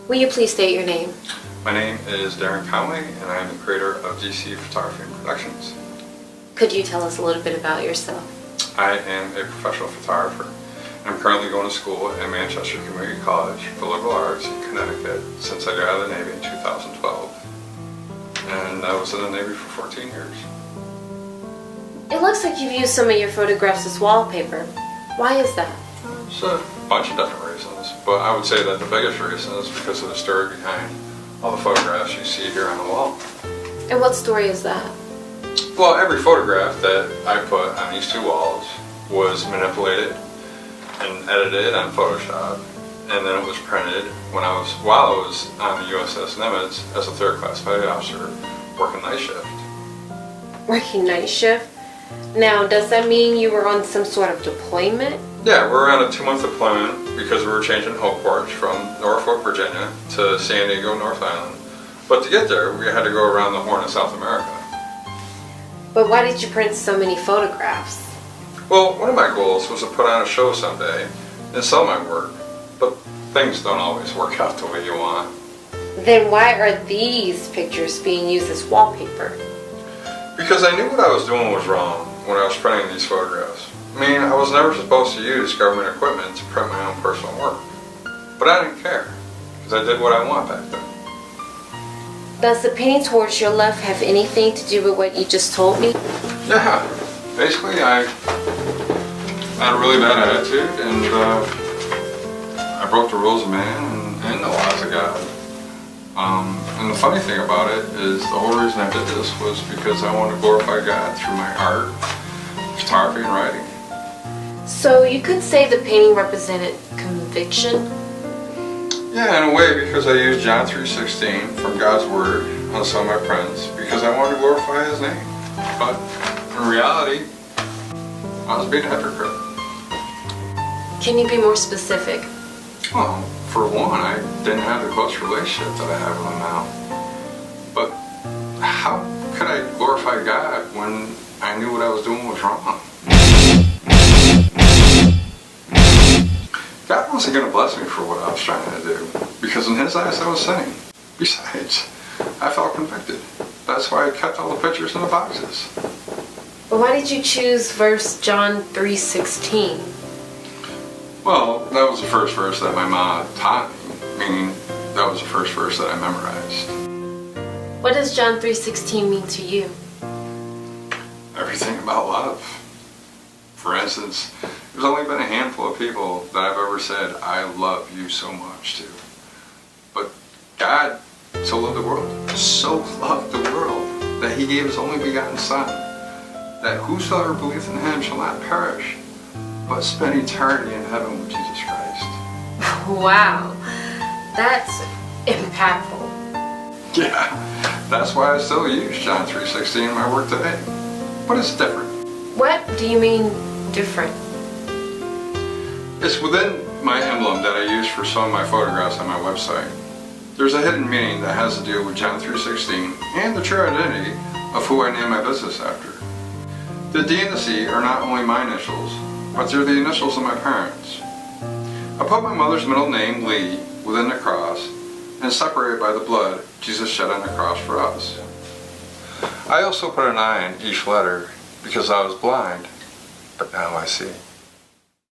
Will you please state your name? My name is Darren Conway, and I am the creator of DC Photography and Productions. Could you tell us a little bit about yourself? I am a professional photographer. I'm currently going to school at Manchester Community College for Liberal Arts in Connecticut since I got out of the Navy in 2012. And I was in the Navy for 14 years. It looks like you've used some of your photographs as wallpaper. Why is that? There's a bunch of different reasons, but I would say that the biggest reason is because of the story behind all the photographs you see here on the wall. And what story is that? Well, every photograph that I put on these two walls was manipulated and edited on Photoshop, and then it was printed while I was on the USS Nimitz as a third class petty officer working night shift. Working night shift? Now, does that mean you were on some sort of deployment? Yeah, we're on a 2-month deployment because we were changing hull ports from Norfolk, Virginia to San Diego, North Island. But to get there, we had to go around the Horn of South America. But why did you print so many photographs? Well, one of my goals was to put on a show someday and sell my work, but things don't always work out the way you want. Then why are these pictures being used as wallpaper? Because I knew what I was doing was wrong when I was printing these photographs. I mean, I was never supposed to use government equipment to print my own personal work. But I didn't care, because I did what I want back then. Does the painting towards your left have anything to do with what you just told me? Yeah, basically I had a really bad attitude, and I broke the rules of man and the laws of God. And the funny thing about it is the whole reason I did this was because I wanted to glorify God through my art, photography, and writing. So you could say the painting represented conviction? Yeah, in a way, because I used John 3:16 from God's Word on some of my prints because I wanted to glorify His name. But in reality, I was being a hypocrite. Can you be more specific? Well, for one, I didn't have the close relationship that I have with Him now. But how could I glorify God when I knew what I was doing was wrong? God wasn't going to bless me for what I was trying to do, because in His eyes I was sinning. Besides, I felt convicted. That's why I kept all the pictures in the boxes. But why did you choose verse John 3:16? Well, that was the first verse that my mom taught me, meaning that was the first verse that I memorized. What does John 3:16 mean to you? Everything about love. For instance, there's only been a handful of people that I've ever said, I love you so much to. But God so loved the world, that He gave His only begotten Son, that whosoever believeth in Him shall not perish, but spend eternity in heaven with Jesus Christ. Wow, that's impactful. Yeah, that's why I still use John 3:16 in my work today. But it's different. What do you mean different? It's within my emblem that I use for some of my photographs on my website. There's a hidden meaning that has to do with John 3:16 and the true identity of who I name my business after. The D and the C are not only my initials, but they're the initials of my parents. I put my mother's middle name, Lee, within the cross and separated by the blood Jesus shed on the cross for us. I also put an I in each letter because I was blind, but now I see.